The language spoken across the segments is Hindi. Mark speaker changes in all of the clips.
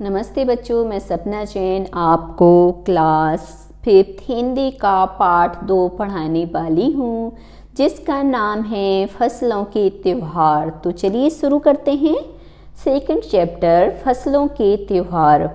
Speaker 1: नमस्ते बच्चों, मैं सपना जैन आपको क्लास 5th हिंदी का पाठ 2 पढ़ाने वाली हूँ, जिसका नाम है फसलों के त्योहार। तो चलिए शुरू करते हैं। सेकंड चैप्टर, फसलों के त्योहार।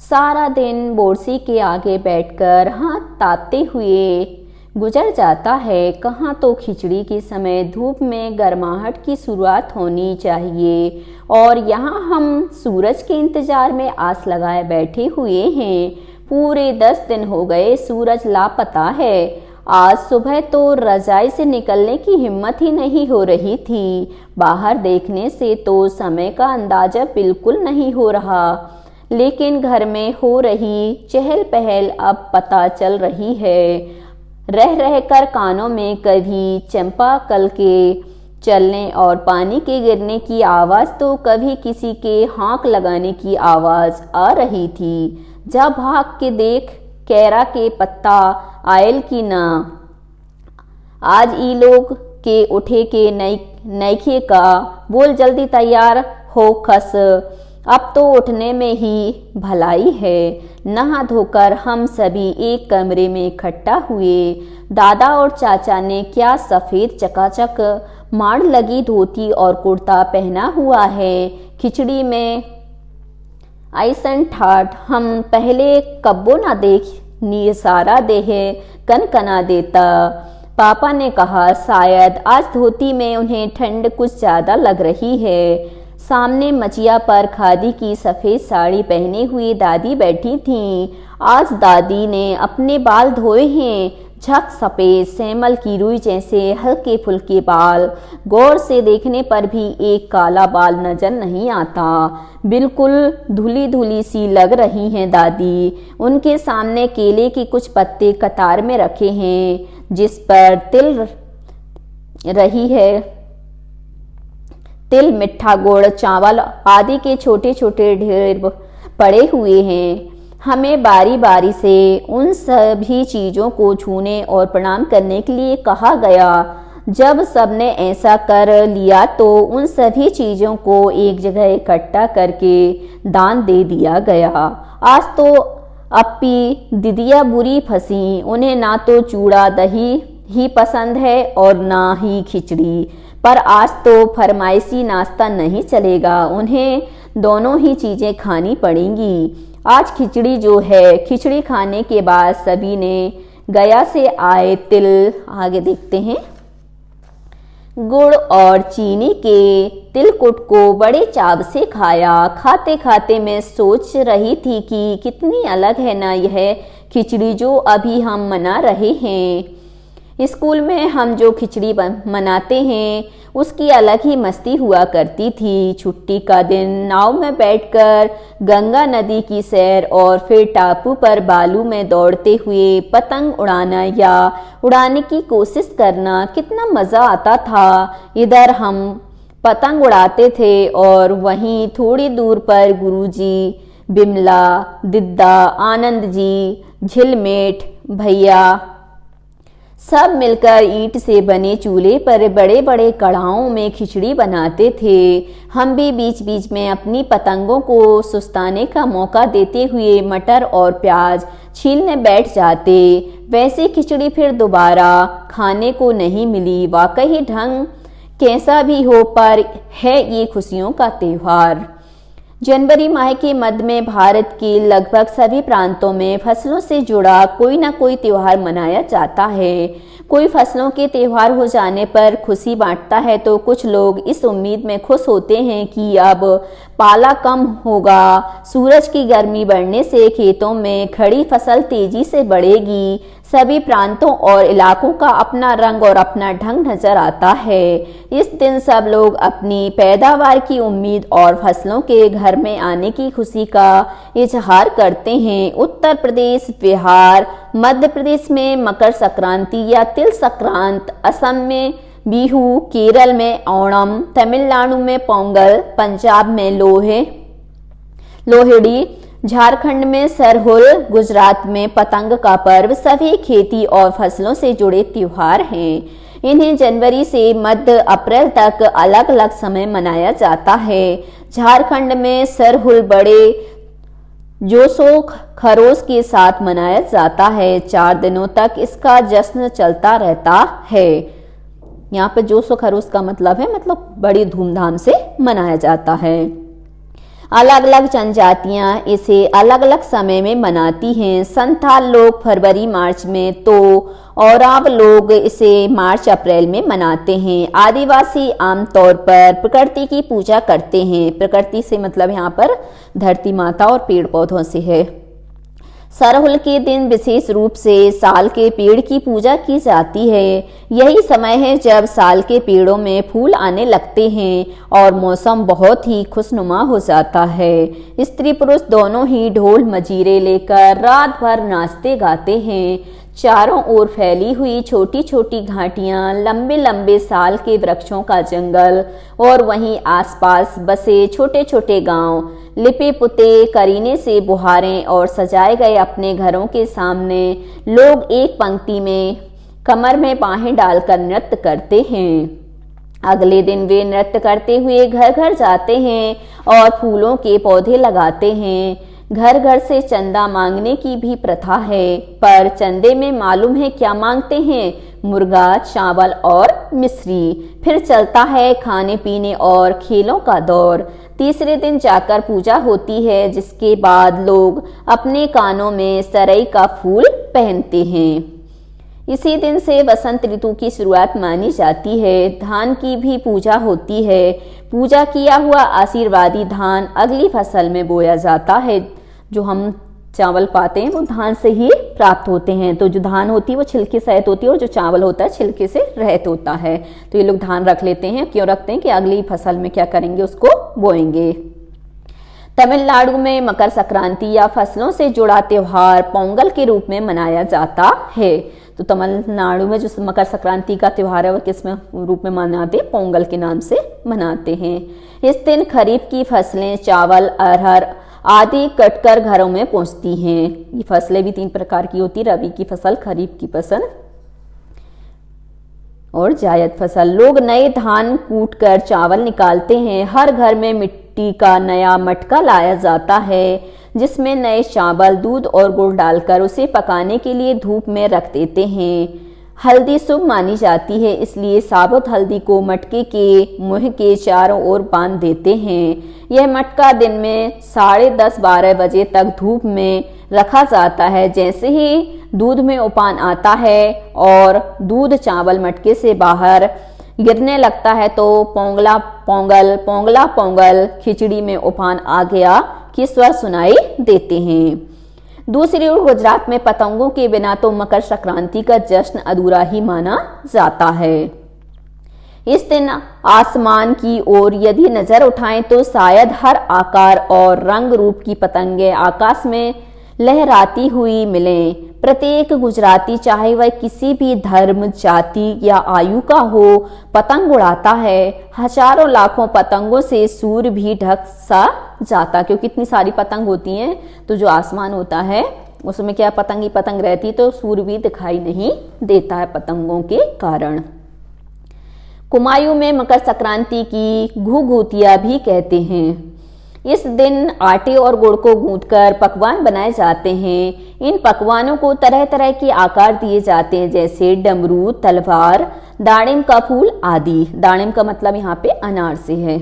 Speaker 1: सारा दिन बोरसी के आगे बैठकर हाथ तापते हुए गुजर जाता है। कहाँ तो खिचड़ी के समय धूप में गर्माहट की शुरुआत होनी चाहिए और यहाँ हम सूरज के इंतजार में आस लगाए बैठे हुए हैं। पूरे 10 दिन हो गए, सूरज लापता है। आज सुबह तो रजाई से निकलने की हिम्मत ही नहीं हो रही थी। बाहर देखने से तो समय का अंदाजा बिल्कुल नहीं हो रहा, लेकिन घर में हो रही चहल पहल अब पता चल रही है। रह रहकर कानों में कभी चंपा कल के चलने और पानी के गिरने की आवाज़ तो कभी किसी के हाँक लगाने की आवाज़ आ रही थी। जब भाग के देख कैरा के पत्ता आयल की ना, आज ई लोग के उठे के नईखे का, बोल जल्दी तैयार हो खस, अब तो उठने में ही भलाई है। नहा धोकर हम सभी एक कमरे में इकट्ठा हुए। दादा और चाचा ने क्या सफ़ेद चकाचक माड़ लगी धोती और कुर्ता पहना हुआ है। खिचड़ी में ऐसन ठाठ हम पहले कब्बो ना देखनी, सारा देह कनकना देता। पापा ने कहा शायद आज धोती में उन्हें ठंड कुछ ज़्यादा लग रही है। सामने मचिया पर खादी की सफ़ेद साड़ी पहने हुई दादी बैठी थीं। आज दादी ने अपने बाल धोए हैं, झक सफ़ेद सेमल की रुई जैसे हल्के फुल्के बाल। गौर से देखने पर भी एक काला बाल नजर नहीं आता। बिल्कुल धुली धुली सी लग रही हैं दादी। उनके सामने केले के कुछ पत्ते कतार में रखे हैं, जिस पर तिल, मिठा गुड़, चावल आदि के छोटे छोटे ढेर पड़े हुए हैं। हमें बारी बारी से उन सभी चीज़ों को छूने और प्रणाम करने के लिए कहा गया। जब सबने ऐसा कर लिया तो उन सभी चीज़ों को एक जगह इकट्ठा करके दान दे दिया गया। आज तो अप्पी दीदिया बुरी फंसी। उन्हें ना तो चूड़ा दही ही पसंद है और ना ही खिचड़ी, पर आज तो फरमाइशी नाश्ता नहीं चलेगा, उन्हें दोनों ही चीज़ें खानी पड़ेंगी। आज खिचड़ी जो है। खिचड़ी खाने के बाद सभी ने गया से आए तिल, आगे देखते हैं, गुड़ और चीनी के तिलकुट को बड़े चाव से खाया। खाते खाते मैं सोच रही थी कि कितनी अलग है ना यह खिचड़ी जो अभी हम मना रहे हैं। स्कूल में हम जो खिचड़ी मनाते हैं उसकी अलग ही मस्ती हुआ करती थी। छुट्टी का दिन नाव में बैठकर गंगा नदी की सैर और फिर टापू पर बालू में दौड़ते हुए पतंग उड़ाना या उड़ाने की कोशिश करना, कितना मज़ा आता था। इधर हम पतंग उड़ाते थे और वहीं थोड़ी दूर पर गुरुजी, बिमला, दिद्दा, आनंद जी, झिलमेट भैया सब मिलकर ईंट से बने चूल्हे पर बड़े बड़े कढ़ाओं में खिचड़ी बनाते थे। हम भी बीच बीच में अपनी पतंगों को सुस्ताने का मौका देते हुए मटर और प्याज छीलने बैठ जाते। वैसे खिचड़ी फिर दोबारा खाने को नहीं मिली। वाकई ढंग कैसा भी हो, पर है ये खुशियों का त्योहार। जनवरी माह के मध्य में भारत के लगभग सभी प्रांतों में फसलों से जुड़ा कोई ना कोई त्योहार मनाया जाता है। कोई फसलों के त्योहार हो जाने पर खुशी बांटता है तो कुछ लोग इस उम्मीद में खुश होते हैं कि अब पाला कम होगा, सूरज की गर्मी बढ़ने से खेतों में खड़ी फसल तेजी से बढ़ेगी। सभी प्रांतों और इलाकों का अपना रंग और अपना ढंग नजर आता है। इस दिन सब लोग अपनी पैदावार की उम्मीद और फसलों के घर में आने की खुशी का इजहार करते हैं। उत्तर प्रदेश, बिहार, मध्य प्रदेश में मकर संक्रांति या तिल संक्रांत, असम में बिहू, केरल में ओणम, तमिलनाडु में पोंगल, पंजाब में लोहड़ी, झारखंड में सरहुल, गुजरात में पतंग का पर्व सभी खेती और फसलों से जुड़े त्योहार हैं। इन्हें जनवरी से मध्य अप्रैल तक अलग अलग समय मनाया जाता है। झारखंड में सरहुल बड़े जोशो खरोश के साथ मनाया जाता है। 4 दिनों तक इसका जश्न चलता रहता है। यहाँ पे जोशो खरोश का मतलब है मतलब बड़ी धूमधाम से मनाया जाता है। अलग अलग जनजातियां इसे अलग अलग समय में मनाती हैं। संथाल लोग फरवरी मार्च में तो औराव लोग इसे मार्च अप्रैल में मनाते हैं। आदिवासी आमतौर पर प्रकृति की पूजा करते हैं। प्रकृति से मतलब यहाँ पर धरती माता और पेड़ पौधों से है। सरहुल के दिन विशेष रूप से साल के पेड़ की पूजा की जाती है। यही समय है जब साल के पेड़ों में फूल आने लगते हैं और मौसम बहुत ही खुशनुमा हो जाता है। स्त्री पुरुष दोनों ही ढोल मजीरे लेकर रात भर नाचते गाते हैं। चारों ओर फैली हुई छोटी छोटी घाटियां, लंबे लंबे साल के वृक्षों का जंगल और वहीं आसपास बसे छोटे छोटे गांव, लिपे पुते करीने से बुहारें और सजाए गए अपने घरों के सामने लोग एक पंक्ति में कमर में बाहें डालकर नृत्य करते हैं। अगले दिन वे नृत्य करते हुए घर घर जाते हैं और फूलों के पौधे लगाते हैं। घर घर से चंदा मांगने की भी प्रथा है, पर चंदे में मालूम है क्या मांगते हैं? मुर्गा, चावल और मिश्री। फिर चलता है खाने पीने और खेलों का दौर। तीसरे दिन जाकर पूजा होती है, जिसके बाद लोग अपने कानों में सरई का फूल पहनते हैं। इसी दिन से वसंत ऋतु की शुरुआत मानी जाती है। धान की भी पूजा होती है। पूजा किया हुआ आशीर्वादी धान अगली फसल में बोया जाता है। जो हम चावल पाते हैं वो धान से ही प्राप्त होते हैं। तो जो धान होती है वो छिलके सहित होती है और जो चावल होता है छिलके से रहित होता है। तो ये लोग धान रख लेते हैं। क्यों रखते हैं? कि अगली फसल में क्या करेंगे, उसको बोएंगे। तमिलनाडु में मकर संक्रांति या फसलों से जुड़ा त्योहार पोंगल के रूप में मनाया जाता है। तो तमिलनाडु में जो मकर संक्रांति का त्योहार है वो किस में रूप में मनाते हैं? पोंगल के नाम से मनाते हैं। इस दिन खरीफ की फसलें चावल, अरहर आदि कटकर घरों में पहुंचती हैं। ये फसलें भी 3 प्रकार की होती है, रबी की फसल, खरीफ की फसल और जायद फसल। लोग नए धान कूटकर चावल निकालते हैं। हर घर में मिट्टी का नया मटका लाया जाता है, जिसमें नए चावल, दूध और गुड़ डालकर उसे पकाने के लिए धूप में रख देते हैं। हल्दी शुभ मानी जाती है, इसलिए साबुत हल्दी को मटके के मुंह के चारों ओर बांध देते हैं। यह मटका दिन में 10:30-12 बजे तक धूप में रखा जाता है। जैसे ही दूध में उफान आता है और दूध चावल मटके से बाहर गिरने लगता है तो पोंगला पोंगल, पोंगला पोंगल, खिचड़ी में उफान आ गया की स्वर सुनाई देते हैं। दूसरी ओर गुजरात में पतंगों के बिना तो मकर संक्रांति का जश्न अधूरा ही माना जाता है। इस दिन आसमान की ओर यदि नजर उठाएं तो शायद हर आकार और रंग रूप की पतंगे आकाश में लहराती हुई मिलें। प्रत्येक गुजराती, चाहे वह किसी भी धर्म, जाति या आयु का हो, पतंग उड़ाता है। हजारों लाखों पतंगों से सूर्य भी ढक सा जाता, क्योंकि इतनी सारी पतंग होती हैं। तो जो आसमान होता है उसमें क्या पतंग ही पतंग रहती, तो सूर्य भी दिखाई नहीं देता है पतंगों के कारण। कुमायूं में मकर संक्रांति की घुघुतिया भी कहते हैं। इस दिन आटे और गुड़ को गूंथकर पकवान बनाए जाते हैं। इन पकवानों को तरह तरह के आकार दिए जाते हैं, जैसे डमरू, तलवार, दाड़िम का फूल आदि। दाड़िम का मतलब यहाँ पे अनार से है।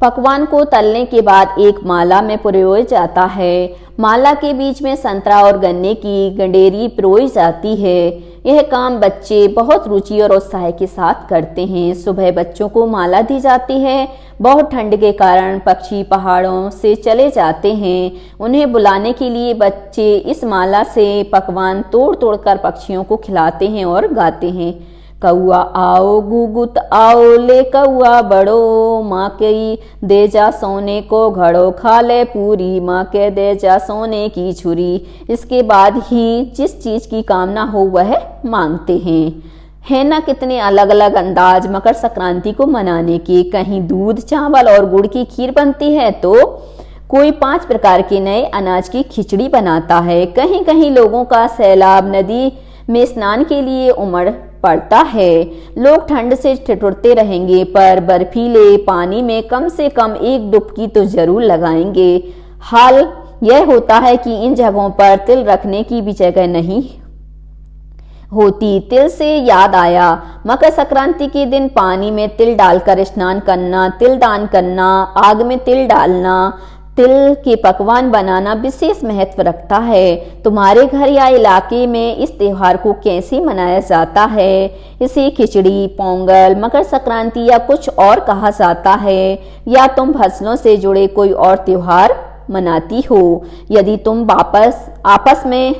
Speaker 1: पकवान को तलने के बाद एक माला में पिरोया जाता है। माला के बीच में संतरा और गन्ने की गंडेरी पिरोई जाती है। यह काम बच्चे बहुत रुचि और उत्साह के साथ करते हैं। सुबह बच्चों को माला दी जाती है। बहुत ठंड के कारण पक्षी पहाड़ों से चले जाते हैं। उन्हें बुलाने के लिए बच्चे इस माला से पकवान तोड़ तोड़ कर पक्षियों को खिलाते हैं और गाते हैं। कौआ आओ गुगुत आओ ले कौआ बड़ो, माँ के दे जा सोने को घड़ो, खा ले पूरी माँ के दे जा सोने की छुरी। इसके बाद ही जिस चीज की कामना हो वह मांगते हैं। है ना कितने अलग अलग अंदाज मकर संक्रांति को मनाने के। कहीं दूध, चावल और गुड़ की खीर बनती है तो कोई 5 प्रकार के नए अनाज की खिचड़ी बनाता है। कहीं कहीं लोगों का सैलाब नदी में स्नान के लिए उमड़ पड़ता है। लोग ठंड से ठिठुरते रहेंगे पर बर्फीले पानी में कम से कम एक डुबकी तो जरूर लगाएंगे। हाल यह होता है कि इन जगहों पर तिल रखने की भी जगह नहीं होती। तिल से याद आया, मकर संक्रांति के दिन पानी में तिल डालकर स्नान करना, तिल दान करना, आग में तिल डालना, तिल के पकवान बनाना विशेष महत्व रखता है। तुम्हारे घर या इलाके में इस त्योहार को कैसे मनाया जाता है? इसे खिचड़ी, पोंगल, मकर संक्रांति या कुछ और कहा जाता है, या तुम फसलों से जुड़े कोई और त्योहार मनाती हो? यदि तुम आपस में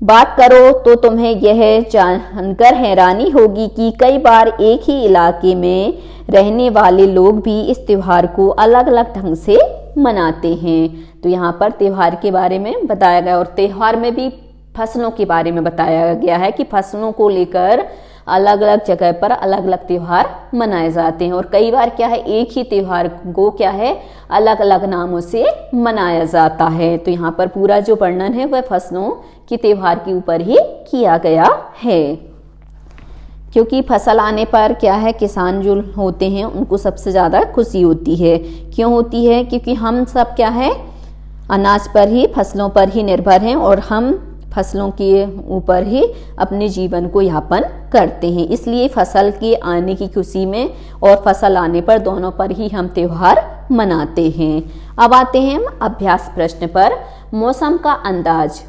Speaker 1: बात करो तो तुम्हें यह जानकर हैरानी होगी कि कई बार एक ही इलाके में रहने वाले लोग भी इस त्योहार को अलग अलग ढंग से मनाते हैं। तो यहाँ पर त्योहार के बारे में बताया गया, और त्योहार में भी फसलों के बारे में बताया गया है कि फसलों को लेकर अलग अलग जगह पर अलग अलग त्योहार मनाए जाते हैं। और कई बार क्या है, एक ही त्योहार को क्या है अलग अलग नामों से मनाया जाता है। तो यहाँ पर पूरा जो वर्णन है वह फसलों के त्योहार के ऊपर ही किया गया है, क्योंकि फसल आने पर क्या है, किसान जो होते हैं उनको सबसे ज़्यादा खुशी होती है। क्यों होती है? क्योंकि हम सब क्या है अनाज पर ही, फसलों पर ही निर्भर हैं, और हम फसलों के ऊपर ही अपने जीवन को यापन करते हैं। इसलिए फसल के आने की खुशी में और फसल आने पर दोनों पर ही हम त्योहार मनाते हैं। अब आते हैं हम अभ्यास प्रश्न पर। मौसम का अंदाज।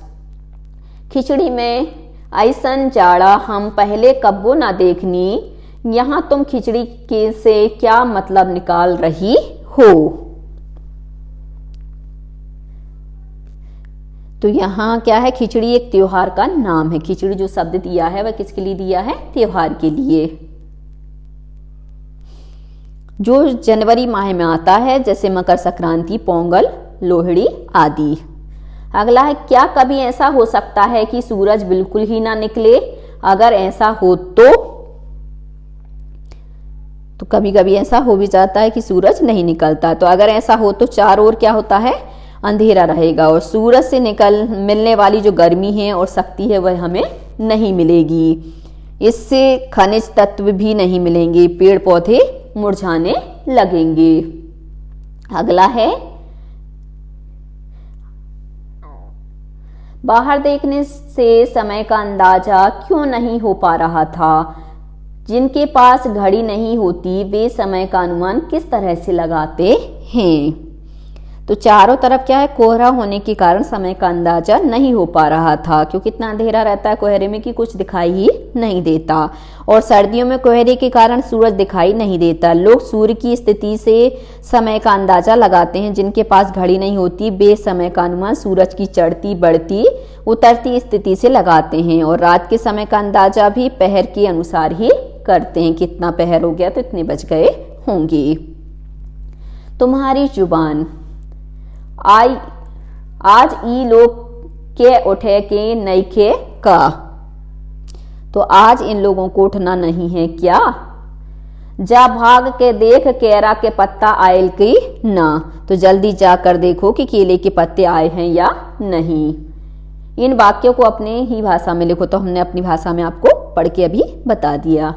Speaker 1: खिचड़ी में ऐसन जाड़ा हम पहले कब्बो ना देखनी, यहाँ तुम खिचड़ी के से क्या मतलब निकाल रही हो? तो यहाँ क्या है, खिचड़ी एक त्योहार का नाम है। खिचड़ी जो शब्द दिया है वह किसके लिए दिया है? त्योहार के लिए, जो जनवरी माह में आता है, जैसे मकर संक्रांति, पोंगल, लोहड़ी आदि। अगला है, क्या कभी ऐसा हो सकता है कि सूरज बिल्कुल ही ना निकले? अगर ऐसा हो तो कभी कभी ऐसा हो भी जाता है कि सूरज नहीं निकलता। तो अगर ऐसा हो तो चारों ओर क्या होता है, अंधेरा रहेगा, और सूरज से मिलने वाली जो गर्मी है और शक्ति है वह हमें नहीं मिलेगी। इससे खनिज तत्व भी नहीं मिलेंगे, पेड़ पौधे मुरझाने लगेंगे। अगला है, बाहर देखने से समय का अंदाजा क्यों नहीं हो पा रहा था? जिनके पास घड़ी नहीं होती वे समय का अनुमान किस तरह से लगाते हैं? तो चारों तरफ क्या है, कोहरा होने के कारण समय का अंदाजा नहीं हो पा रहा था, क्योंकि इतना अंधेरा रहता है कोहरे में कि कुछ दिखाई ही नहीं देता। और सर्दियों में कोहरे के कारण सूरज दिखाई नहीं देता। लोग सूर्य की स्थिति से समय का अंदाजा लगाते हैं। जिनके पास घड़ी नहीं होती वे समय का अनुमान सूरज की चढ़ती, बढ़ती, उतरती स्थिति से लगाते हैं। और रात के समय का अंदाजा भी पहर के अनुसार ही करते हैं। कितना पहर हो गया तो इतने बज गए होंगे। तुम्हारी जुबान। आज ई लोग के उठे के नईखे का। तो आज इन लोगों को उठना नहीं है क्या? जा भाग के देख केरा के पत्ता आयल की ना। तो जल्दी जाकर देखो कि केले के पत्ते आए हैं या नहीं। इन वाक्यों को अपने ही भाषा में लिखो। तो हमने अपनी भाषा में आपको पढ़ के अभी बता दिया।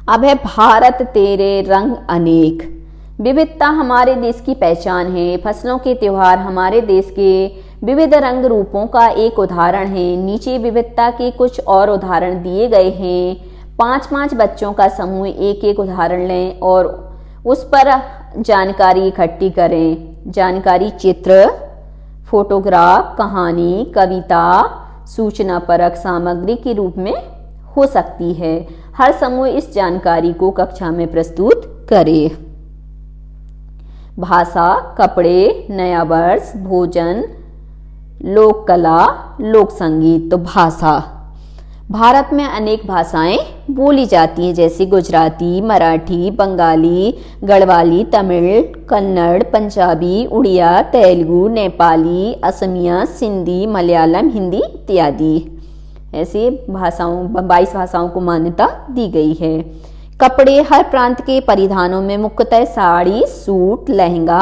Speaker 1: अब है भारत तेरे रंग अनेक। विविधता हमारे देश की पहचान है। फसलों के त्योहार हमारे देश के विविध रंग रूपों का एक उदाहरण है। नीचे विविधता के कुछ और उदाहरण दिए गए हैं। 5-5 बच्चों का समूह एक एक उदाहरण लें और उस पर जानकारी इकट्ठी करें। जानकारी चित्र, फोटोग्राफ, कहानी, कविता, सूचना परक सामग्री के रूप में हो सकती है। हर समूह इस जानकारी को कक्षा में प्रस्तुत करे। भाषा, कपड़े, नया वर्ष, भोजन, लोक कला, लोक संगीत। तो भाषा, भारत में अनेक भाषाएं बोली जाती हैं, जैसे गुजराती, मराठी, बंगाली, गढ़वाली, तमिल, कन्नड़, पंजाबी, उड़िया, तेलुगु, नेपाली, असमिया, सिंधी, मलयालम, हिंदी इत्यादि। ऐसे 22 भाषाओं को मान्यता दी गई है। कपड़े, हर प्रांत के परिधानों में मुख्यतः साड़ी, सूट, लहंगा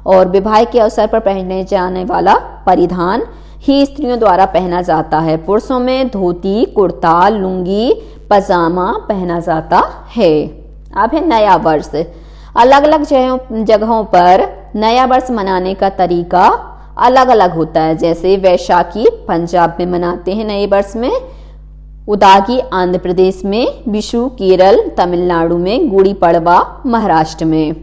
Speaker 1: और विवाह के अवसर पर पहने जाने वाला परिधान ही स्त्रियों द्वारा पहना जाता है। पुरुषों में धोती, कुर्ता, लुंगी, पजामा पहना जाता है। अब है नया वर्ष। अलग अलग जगहों पर नया वर्ष मनाने का तरीका अलग अलग होता है। जैसे वैशाखी पंजाब में मनाते हैं नए वर्ष में, उगादि आंध्र प्रदेश में, विशु केरल तमिलनाडु में, गुड़ी पड़वा महाराष्ट्र में।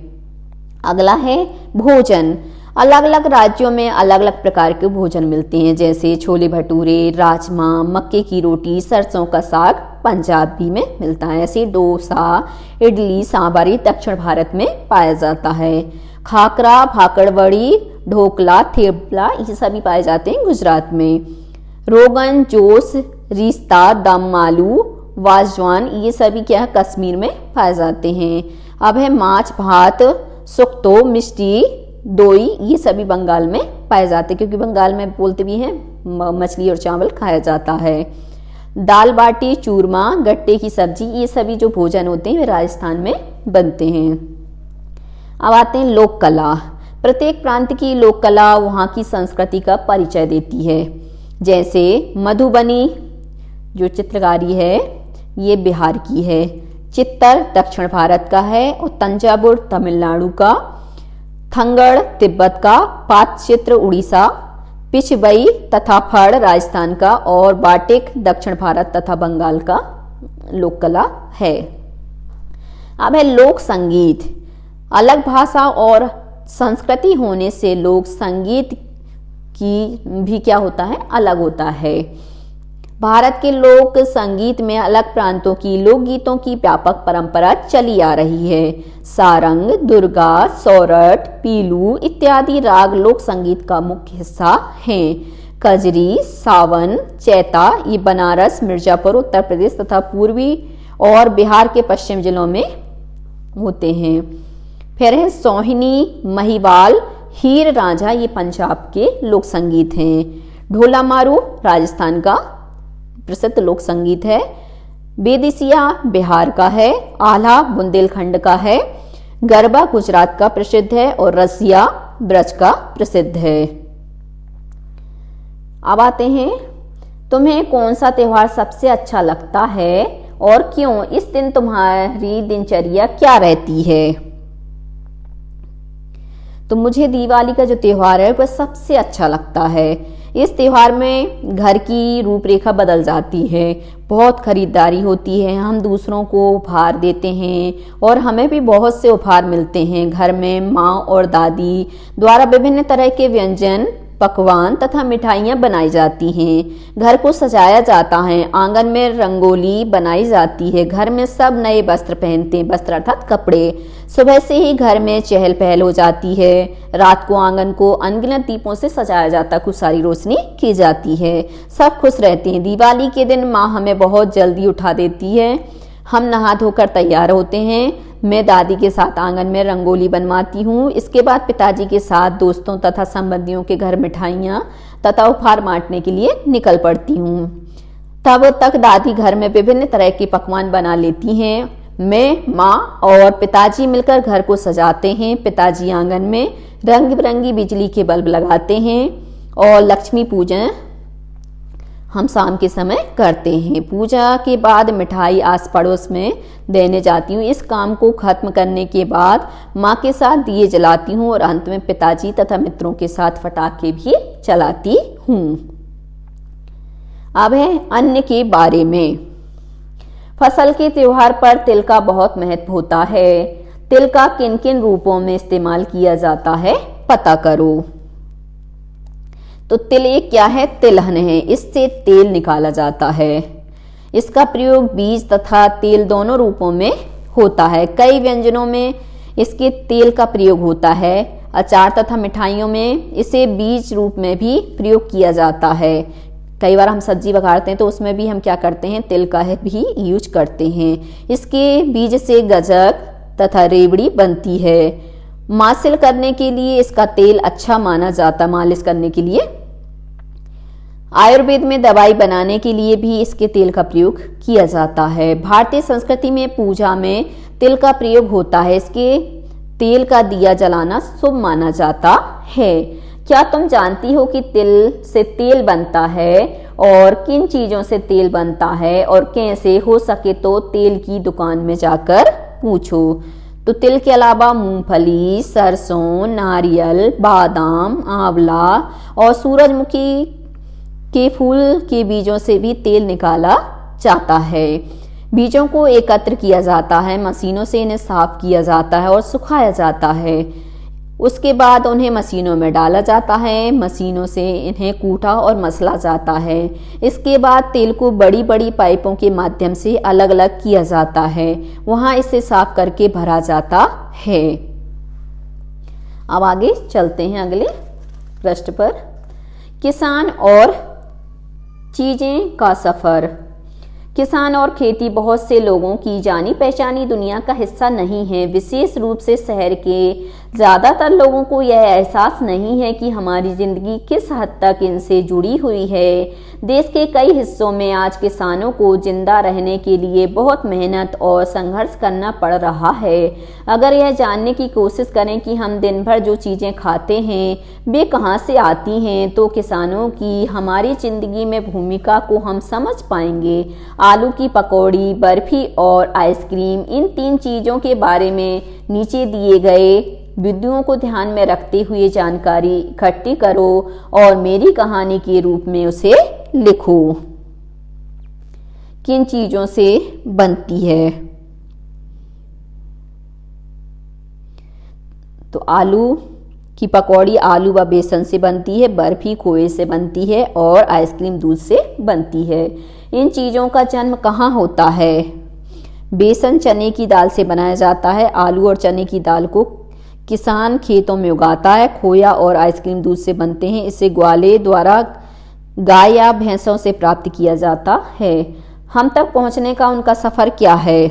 Speaker 1: अगला है भोजन। अलग अलग राज्यों में अलग अलग प्रकार के भोजन मिलते हैं। जैसे छोले भटूरे, राजमा, मक्के की रोटी, सरसों का साग पंजाबी में मिलता है। ऐसे डोसा, इडली, सांभर दक्षिण भारत में पाया जाता है। खाकरा, भाकड़वड़ी, ढोकला, थेपला ये सभी पाए जाते हैं गुजरात में। रोगन जोश, रिश्ता, दम आलू, वाजवान ये सभी क्या है कश्मीर में पाए जाते हैं। अब है माछ भात, सुक्तो, मिष्टी, दोई ये सभी बंगाल में पाए जाते हैं, क्योंकि बंगाल में बोलते भी हैं मछली और चावल खाया जाता है। दाल बाटी, चूरमा, गट्टे की सब्जी ये सभी जो भोजन होते हैं वे राजस्थान में बनते हैं। अब आते हैं लोक कला। प्रत्येक प्रांत की लोक कला वहाँ की संस्कृति का परिचय देती है। जैसे मधुबनी जो चित्रकारी है ये बिहार की है, चित्तर दक्षिण भारत का है और तंजावुर तमिलनाडु का, थंगड़ तिब्बत का, पाटचित्र उड़ीसा, पिछबई तथा फड़ राजस्थान का और बाटिक दक्षिण भारत तथा बंगाल का लोक कला है। अब है लोक संगीत। अलग भाषा और संस्कृति होने से लोक संगीत की भी क्या होता है अलग होता है। भारत के लोक संगीत में अलग प्रांतों की लोकगीतों की व्यापक परंपरा चली आ रही है। सारंग, दुर्गा, सौरठ, पीलू इत्यादि राग लोक संगीत का मुख्य हिस्सा हैं। कजरी, सावन, चैता ये बनारस, मिर्जापुर, उत्तर प्रदेश तथा पूर्वी और बिहार के पश्चिम जिलों में होते हैं। फिर है सोहिनी, महिवाल, हीर रांझा ये पंजाब के लोक संगीत हैं। ढोला मारू राजस्थान का प्रसिद्ध लोक संगीत है। बेदिसिया बिहार का है, आल्हा बुंदेलखंड का है, गरबा गुजरात का प्रसिद्ध है और रसिया ब्रज का प्रसिद्ध है। अब आते हैं तुम्हें कौन सा त्योहार सबसे अच्छा लगता है और क्यों? इस दिन तुम्हारी दिनचर्या क्या रहती है? तो मुझे दिवाली का जो त्योहार है वह सबसे अच्छा लगता है। इस त्योहार में घर की रूपरेखा बदल जाती है, बहुत खरीदारी होती है, हम दूसरों को उपहार देते हैं और हमें भी बहुत से उपहार मिलते हैं। घर में माँ और दादी द्वारा विभिन्न तरह के व्यंजन, पकवान तथा मिठाइयाँ बनाई जाती हैं। घर को सजाया जाता है, आंगन में रंगोली बनाई जाती है, घर में सब नए वस्त्र पहनते हैं, वस्त्र अर्थात कपड़े। सुबह से ही घर में चहल पहल हो जाती है। रात को आंगन को अनगिनत दीपों से सजाया जाता है, खूब सारी रोशनी की जाती है, सब खुश रहते हैं। दिवाली के दिन माँ हमें बहुत जल्दी उठा देती है, हम नहा धोकर तैयार होते हैं। मैं दादी के साथ आंगन में रंगोली बनवाती हूँ। इसके बाद पिताजी के साथ दोस्तों तथा संबंधियों के घर मिठाइयाँ तथा उपहार बांटने के लिए निकल पड़ती हूँ। तब तक दादी घर में विभिन्न तरह के पकवान बना लेती हैं। मैं, माँ और पिताजी मिलकर घर को सजाते हैं। पिताजी आंगन में रंग बिरंगी बिजली के बल्ब लगाते हैं और लक्ष्मी पूजन हम शाम के समय करते हैं। पूजा के बाद मिठाई आस पड़ोस में देने जाती हूँ। इस काम को खत्म करने के बाद माँ के साथ दिए जलाती हूँ और अंत में पिताजी तथा मित्रों के साथ पटाखे भी चलाती हूँ। अब है अन्न के बारे में। फसल के त्योहार पर तिल का बहुत महत्व होता है। तिल का किन किन रूपों में इस्तेमाल किया जाता है पता करो। तो तिल एक क्या है? तिलहन है, इससे तेल निकाला जाता है। इसका प्रयोग बीज तथा तेल दोनों रूपों में होता है। कई व्यंजनों में इसके तेल का प्रयोग होता है। अचार तथा मिठाइयों में इसे बीज रूप में भी प्रयोग किया जाता है। कई बार हम सब्जी बघाड़ते हैं तो उसमें भी हम क्या करते हैं? तिल का भी यूज करते हैं। इसके बीज से गजक तथा रेवड़ी बनती है। मालिश करने के लिए इसका तेल अच्छा माना जाता, मालिश करने के लिए। आयुर्वेद में दवाई बनाने के लिए भी इसके तेल का प्रयोग किया जाता है। भारतीय संस्कृति में पूजा में तिल का प्रयोग होता है। इसके तेल का दिया जलाना शुभ माना जाता है। क्या तुम जानती हो कि तिल से तेल बनता है और किन चीजों से तेल बनता है और कैसे? हो सके तो तेल की दुकान में जाकर पूछो। तो तिल के अलावा मूंगफली, सरसों, नारियल, बादाम, आंवला और सूरजमुखी के फूल के बीजों से भी तेल निकाला जाता है। बीजों को एकत्र किया जाता है, मशीनों से इन्हें साफ किया जाता है और सुखाया जाता है। उसके बाद उन्हें मशीनों में डाला जाता है, मशीनों से इन्हें कूटा और मसला जाता है। इसके बाद तेल को बड़ी बड़ी पाइपों के माध्यम से अलग अलग किया जाता है, वहां इसे साफ करके भरा जाता है। अब आगे चलते हैं अगले पृष्ठ पर। किसान और चीजें का सफर। किसान और खेती बहुत से लोगों की जानी पहचानी दुनिया का हिस्सा नहीं है। विशेष रूप से शहर के ज़्यादातर लोगों को यह एहसास नहीं है कि हमारी ज़िंदगी किस हद तक इनसे जुड़ी हुई है। देश के कई हिस्सों में आज किसानों को जिंदा रहने के लिए बहुत मेहनत और संघर्ष करना पड़ रहा है। अगर यह जानने की कोशिश करें कि हम दिन भर जो चीज़ें खाते हैं वे कहाँ से आती हैं, तो किसानों की हमारी ज़िंदगी में भूमिका को हम समझ पाएंगे। आलू की पकौड़ी, बर्फी और आइसक्रीम, इन 3 चीज़ों के बारे में नीचे दिए गए बिंदुओं को ध्यान में रखते हुए जानकारी इकट्ठी करो और मेरी कहानी के रूप में उसे लिखो। किन चीज़ों से बनती है? तो आलू की पकौड़ी आलू व बेसन से बनती है, बर्फी खोए से बनती है और आइसक्रीम दूध से बनती है। इन चीज़ों का जन्म कहाँ होता है? बेसन चने की दाल से बनाया जाता है। आलू और चने की दाल को किसान खेतों में उगाता है। खोया और आइसक्रीम दूध से बनते हैं। इसे ग्वाले द्वारा गाय या भैंसों से प्राप्त किया जाता है। हम तक पहुंचने का उनका सफर क्या है?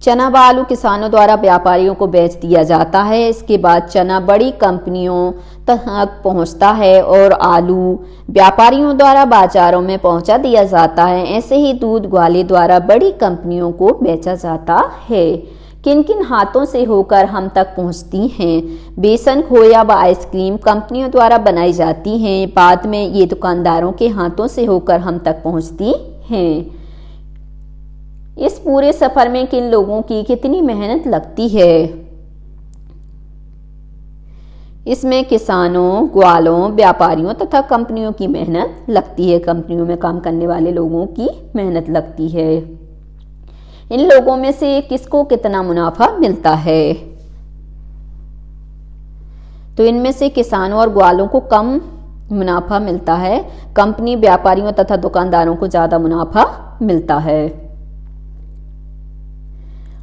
Speaker 1: चना व आलू किसानों द्वारा व्यापारियों को बेच दिया जाता है। इसके बाद चना बड़ी कंपनियों तक पहुंचता है और आलू व्यापारियों द्वारा बाजारों में पहुंचा दिया जाता है। ऐसे ही दूध ग्वाले द्वारा बड़ी कंपनियों को बेचा जाता है। किन किन हाथों से होकर हम तक पहुंचती हैं? बेसन, खोया व आइसक्रीम कंपनियों द्वारा बनाई जाती हैं। बाद में ये दुकानदारों के हाथों से होकर हम तक पहुंचती हैं। इस पूरे सफर में किन लोगों की कितनी मेहनत लगती है? इसमें किसानों, ग्वालों, व्यापारियों तथा कंपनियों की मेहनत लगती है। कंपनियों में काम करने वाले लोगों की मेहनत लगती है। इन लोगों में से किसको कितना मुनाफा मिलता है? तो इनमें से किसानों और ग्वालों को कम मुनाफा मिलता है। कंपनी, व्यापारियों तथा दुकानदारों को ज्यादा मुनाफा मिलता है।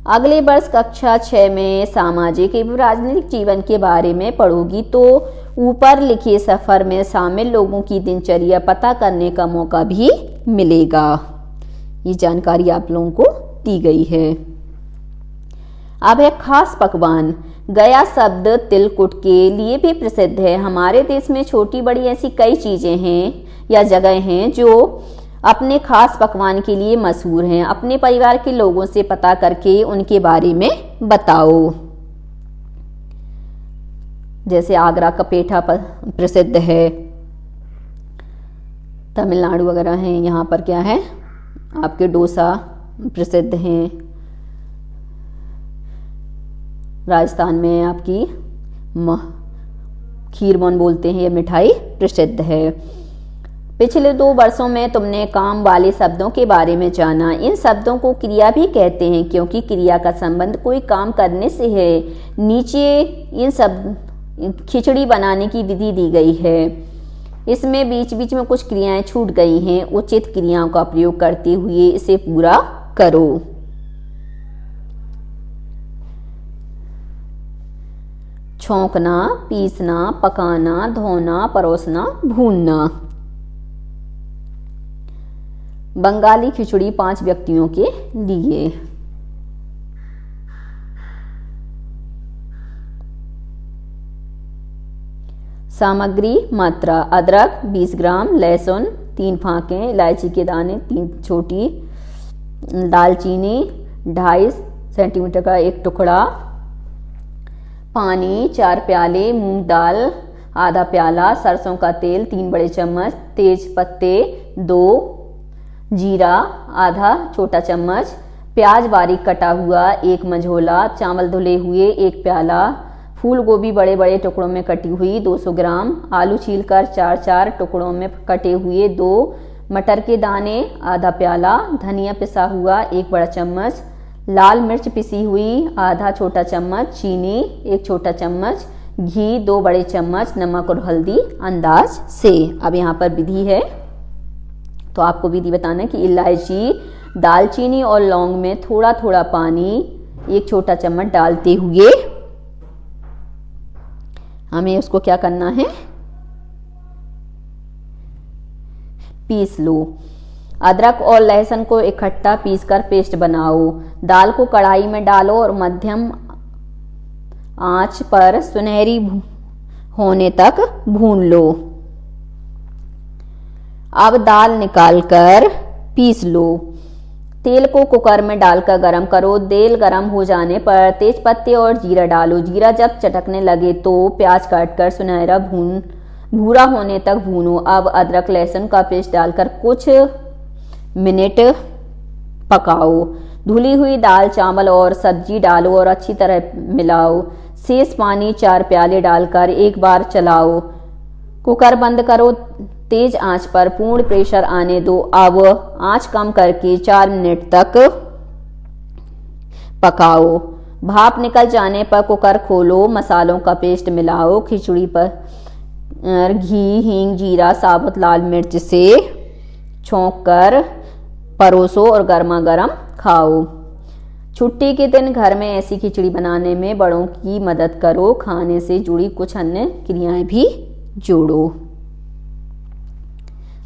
Speaker 1: अगले वर्ष कक्षा 6 में सामाजिक एवं राजनीतिक जीवन के बारे में पढ़ोगी तो ऊपर लिखे सफर में शामिल लोगों की दिनचर्या पता करने का मौका भी मिलेगा। ये जानकारी आप लोगों को दी गई है। अब है खास पकवान। गया शब्द तिलकुट के लिए भी प्रसिद्ध है। हमारे देश में छोटी बड़ी ऐसी कई चीजें हैं या जगह हैं जो अपने खास पकवान के लिए मशहूर हैं। अपने परिवार के लोगों से पता करके उनके बारे में बताओ। जैसे आगरा का पेठा प्रसिद्ध है, तमिलनाडु वगैरह है, यहाँ पर क्या है आपके डोसा प्रसिद्ध हैं। राजस्थान में आपकी खीरमोन बोलते हैं, ये मिठाई प्रसिद्ध है। पिछले 2 वर्षों में तुमने काम वाले शब्दों के बारे में जाना। इन शब्दों को क्रिया भी कहते हैं क्योंकि क्रिया का संबंध कोई काम करने से है। नीचे इन सब खिचड़ी बनाने की विधि दी गई है। इसमें बीच बीच में कुछ क्रियाएं छूट गई हैं। उचित क्रियाओं का प्रयोग करते हुए इसे पूरा करो। छौंकना, पीसना, पकाना, धोना, परोसना, भूनना। बंगाली खिचड़ी 5 व्यक्तियों के लिए। सामग्री मात्रा: अदरक 20 ग्राम, लहसुन 3 फांके, इलायची के दाने 3 छोटी, दालचीनी 2.5 सेंटीमीटर का 1 टुकड़ा, पानी 4 प्याले, मूंग दाल आधा प्याला, सरसों का तेल 3 बड़े चम्मच, तेज पत्ते 2, जीरा आधा छोटा चम्मच, प्याज बारीक कटा हुआ 1 मंझोला, चावल धुले हुए 1 प्याला, फूल गोभी बड़े बड़े टुकड़ों में कटी हुई 200 ग्राम, आलू छीलकर 4-4 टुकड़ों में कटे हुए 2, मटर के दाने आधा प्याला, धनिया पिसा हुआ 1 बड़ा चम्मच, लाल मिर्च पिसी हुई आधा छोटा चम्मच, चीनी 1 छोटा चम्मच, घी 2 बड़े चम्मच, नमक और हल्दी अंदाज से। अब यहाँ पर विधि है, तो आपको विधि बताना है कि इलायची, दालचीनी और लौंग में थोड़ा थोड़ा पानी 1 छोटा चम्मच डालते हुए हमें उसको क्या करना है, पीस लो। अदरक और लहसुन को इकट्ठा पीसकर पेस्ट बनाओ। दाल को कढ़ाई में डालो और मध्यम आंच पर सुनहरी होने तक भून लो। अब दाल निकालकर पीस लो। तेल को कुकर में डालकर गरम करो। तेल गरम हो जाने पर तेज पत्ते और जीरा डालो। जीरा जब चटकने लगे तो प्याज काटकर सुनहरा भूरा होने तक भूनो। अब अदरक लहसुन का पेस्ट डालकर कुछ मिनट पकाओ। धुली हुई दाल, चावल और सब्जी डालो और अच्छी तरह मिलाओ। शेष पानी 4 प्याले डालकर एक बार चलाओ। कुकर बंद करो। तेज आंच पर पूर्ण प्रेशर आने दो। अब आंच कम करके 4 मिनट तक पकाओ। भाप निकल जाने पर कुकर खोलो। मसालों का पेस्ट मिलाओ। खिचड़ी पर घी, हींग, जीरा, साबुत लाल मिर्च से छौंक कर परोसो और गर्मा गर्म खाओ। छुट्टी के दिन घर में ऐसी खिचड़ी बनाने में बड़ों की मदद करो। खाने से जुड़ी कुछ अन्य क्रियाएं भी जोड़ो।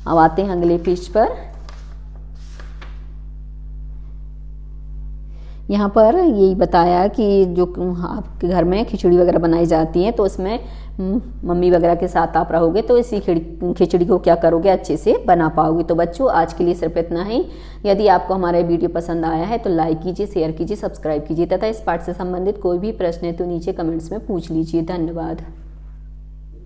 Speaker 1: अब आते हैं अगले पेज पर। यहाँ पर यही बताया कि जो आपके घर में खिचड़ी वगैरह बनाई जाती है तो उसमें मम्मी वगैरह के साथ आप रहोगे तो इसी खिचड़ी को क्या करोगे, अच्छे से बना पाओगे। तो बच्चों आज के लिए सिर्फ इतना ही। यदि आपको हमारा वीडियो पसंद आया है तो लाइक कीजिए, शेयर कीजिए, सब्सक्राइब कीजिए तथा इस पाठ से संबंधित कोई भी प्रश्न है तो नीचे कमेंट्स में पूछ लीजिए। धन्यवाद।